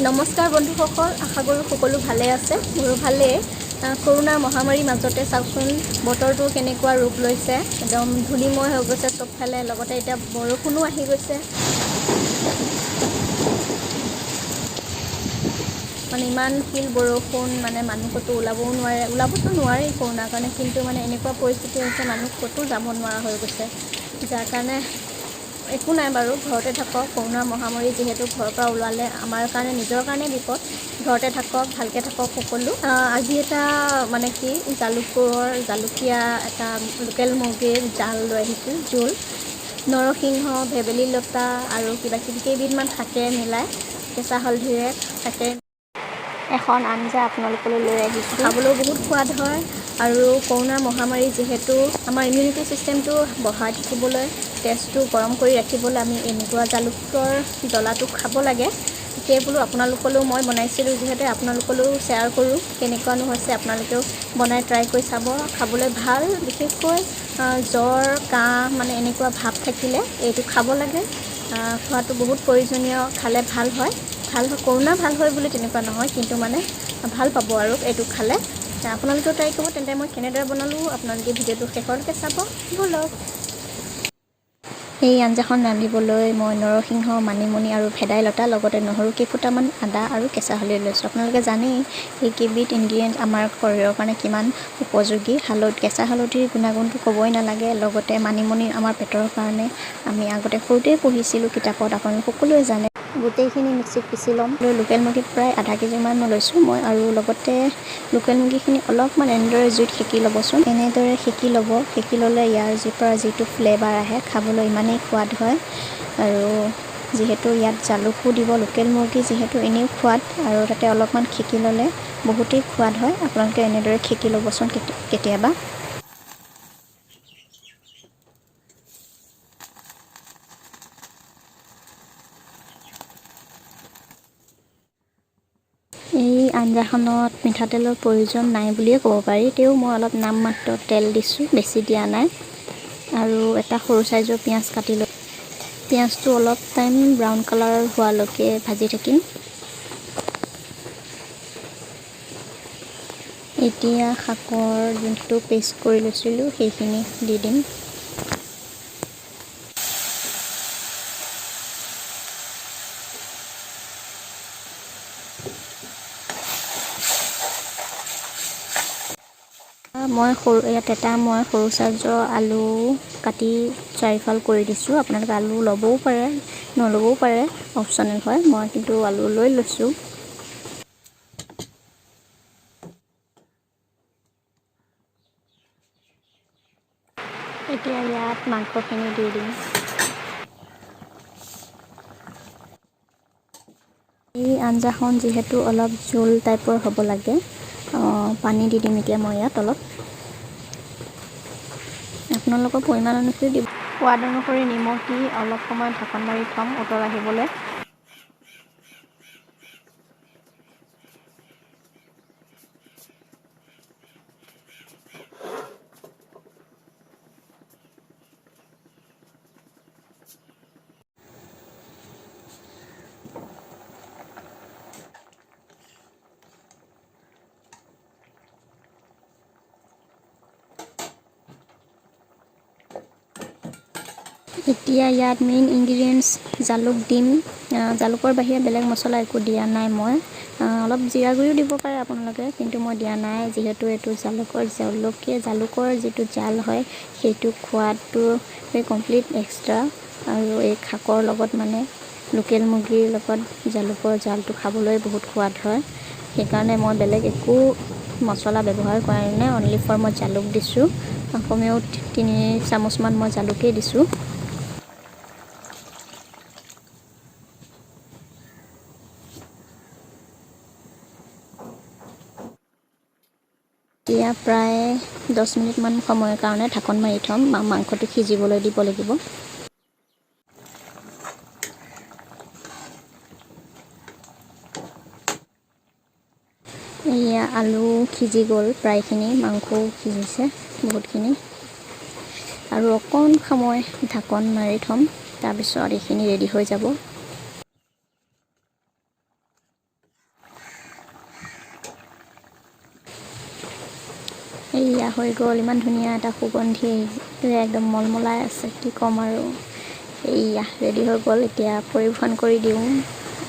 নমস্কাৰ বন্ধুসকল, আশা কৰোঁ সকলো ভালে আছে। মোৰো ভালেই। কৰোণাৰ মহামাৰীৰ মাজতে চাওকচোন বতৰটো কেনেকুৱা ৰূপ লৈছে, একদম ধূলিময় হৈ গৈছে চবফালে। লগতে এতিয়া বৰষুণো আহি গৈছে। মানে ইমান শিল বৰষুণ, মানে মানুহ ক'তো ওলাবও নোৱাৰে, ওলাবতো নোৱাৰেই কৰোণাৰ কাৰণে, কিন্তু মানে এনেকুৱা পৰিস্থিতি হৈছে মানুহ ক'তো যাব নোৱাৰা হৈ গৈছে। যাৰ কাৰণে একো নাই বাৰু, ঘৰতে থাকক। কৰোণাৰ মহামাৰী যিহেতু ঘৰৰ পৰা ওলালে আমাৰ কাৰণে, নিজৰ কাৰণে বিপদ। ঘৰতে থাকক, ভালকৈ থাকক সকলো। আজি এটা মানে কি জালুকীয়া এটা লোকেল মুৰ্গীৰ জাল লৈ আহিছোঁ। জোল, নৰসিংহ, ভেবেলী লতা আৰু কিবাকিবি কেইবিধমান শাকে মিলাই কেঁচা হালধিৰে থাকে এখন আঞ্জা আপোনালোকলৈ লৈ আহিছোঁ। খাবলৈও বহুত সোৱাদ হয় আৰু কৰোণাৰ মহামাৰী যিহেতু আমাৰ ইমিউনিটি ছিষ্টেমটো বঢ়াই থাকিবলৈ, তেজটো গৰম কৰি ৰাখিবলৈ আমি এনেকুৱা জালুকৰ জ্বলাটো খাব লাগে। সেই বোলো আপোনালোকলৈও মই বনাইছিলোঁ যিহেতু আপোনালোকলৈও শ্বেয়াৰ কৰোঁ কেনেকুৱানো হৈছে। আপোনালোকেও বনাই ট্ৰাই কৰি চাব, খাবলৈ ভাল। বিশেষকৈ জ্বৰ, কাহ মানে এনেকুৱা ভাৱ থাকিলে এইটো খাব লাগে। খোৱাটো বহুত প্ৰয়োজনীয়, খালে ভাল হয়। কৰোণা ভাল হয় বুলি তেনেকুৱা নহয়, কিন্তু মানে ভাল পাব আৰু এইটো খালে। আপোনালোকেও ট্ৰাই কৰিব। তেন্তে মই কেনেদৰে বনালোঁ আপোনালোকে ভিডিঅ'টো শেষলৈকে চাব ব'লক। এই আঞ্জাখন ৰান্ধিবলৈ মই নৰসিংহ, মানিমুনি আৰু ভেদাইলতা, লগতে নহৰু কেইফুটামান, আদা আৰু কেঁচা হালধি লৈছোঁ। আপোনালোকে জানেই এই কেইবিধ ইনগ্ৰিডিয়েণ্ট আমাৰ শৰীৰৰ কাৰণে কিমান উপযোগী। কেঁচা হালধিৰ গুণাগুণটো ক'বই নালাগে। লগতে মানিমুনি আমাৰ পেটৰ কাৰণে, আমি আগতে সৰুতেই পঢ়িছিলোঁ কিতাপত, আপোনালোকে সকলোৱে জানে। গোটেইখিনি মিক্সিত পিচি ল'ম। লোকেল মুৰ্গী প্ৰায় আধা কেজিমান লৈছোঁ মই, আৰু লগতে লোকেল মুৰ্গীখিনি অলপমান এনেদৰে জুইত সেকি ল'বচোন। এনেদৰে সেকি ল'ব। সেকি ল'লে ইয়াৰ পৰা যিটো ফ্লেভাৰ আহে, খাবলৈ ইমানেই সোৱাদ হয়। আৰু যিহেতু ইয়াত জালুকো দিব, লোকেল মুৰ্গী যিহেতু এনেও সোৱাদ, আৰু তাতে অলপমান সেকি ল'লে বহুতেই সোৱাদ হয়। আপোনালোকে এনেদৰে সেকি ল'বচোন কেতিয়াবা। এই আঞ্জাখনত মিঠাতেলৰ প্ৰয়োজন নাই বুলিয়ে ক'ব পাৰি, তেও মই অলপ নামমাত্ৰ তেল দিছোঁ, বেছি দিয়া নাই। আৰু এটা সৰু চাইজৰ পিঁয়াজ কাটি লৈ, পিঁয়াজটো অলপ টাইম ব্ৰাউন কালাৰ হোৱালৈকে ভাজি থাকিম। এতিয়া শাকৰ যোনটো পেষ্ট কৰি লৈছিলোঁ সেইখিনি দি দিম। মই সৰু চাইজৰ আলু কাটি 4ফাল কৰি দিছোঁ। আপোনালোকে আলু ল'বও পাৰে, নল'বও পাৰে, অপশ্যনেল হয়। মই কিন্তু আলু লৈ লৈছোঁ। এতিয়া ইয়াত মাংসখিনি দি দিম। এই আঞ্জাখন যিহেতু অলপ জোল টাইপৰ হ'ব লাগে, পানী দি দিম এতিয়া মই ইয়াত অলপ। আপোনালোকৰ পৰিমাণ অনুসৰি দিব। সোৱাদ অনুসৰি নিমখ দি অলপ সময় ঢাকন মাৰি থ'ম উতল আহিবলৈ। এতিয়া ইয়াত মেইন ইনগ্ৰিডিয়েণ্টছ জালুক দিম। জালুকৰ বাহিৰে বেলেগ মছলা একো দিয়া নাই মই। অলপ জিৰা গুড়িও দিব পাৰে আপোনালোকে, কিন্তু মই দিয়া নাই, যিহেতু এইটো জালুকৰ যিটো জাল হয় সেইটো খোৱাটো কমপ্লিট এক্সট্ৰা। আৰু এই শাকৰ লগত মানে লোকেল মুৰ্গীৰ লগত জালুকৰ জালটো খাবলৈ বহুত সোৱাদ হয়। সেইকাৰণে মই বেলেগ একো মছলা ব্যৱহাৰ কৰা নাই, অনলি ফৰ মই জালুক দিছোঁ। কমেও 3 চামুচমান মই জালুকেই দিছোঁ। এতিয়া প্ৰায় 10 মিনিটমান সময়ৰ কাৰণে ঢাকন মাৰি থ'ম, মাংসটো সিজিবলৈ দিব লাগিব। এয়া আলু সিজি গ'ল প্ৰায়খিনি, মাংসও সিজিছে বহুতখিনি। আৰু অকণ সময় ঢাকন মাৰি থ'ম, তাৰপিছত এইখিনি ৰেডি হৈ যাব। এইয়া হৈ গ'ল, ইমান ধুনীয়া এটা সুগন্ধি একদম মলমলাই আছে, কি ক'ম আৰু। এইয়া ৰেডি হৈ গ'ল, এতিয়া পৰিৱেশন কৰি দিওঁ।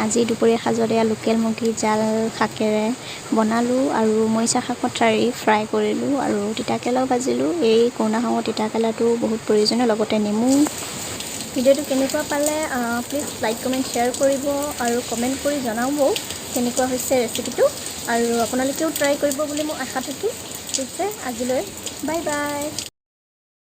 আজি দুপৰীয়া সাজত এয়া লোকেল মুৰ্গী জাল শাকেৰে বনালোঁ আৰু মৰিচা শাকত ঠাৰি ফ্ৰাই কৰিলোঁ আৰু তিতাকেৰেলাও ভাজিলোঁ। এই কৰোণা সময়ত তিতাকেৰেলাটো বহুত প্ৰয়োজনীয়, লগতে নেমু। ভিডিঅ'টো কেনেকুৱা পালে প্লিজ লাইক কমেণ্ট শ্বেয়াৰ কৰিব আৰু কমেণ্ট কৰি জনাব কেনেকুৱা হৈছে ৰেচিপিটো, আৰু আপোনালোকেও ট্ৰাই কৰিব বুলি মই আশা থাকিল। ঠিক আছে, আজিলৈ বাই বাই।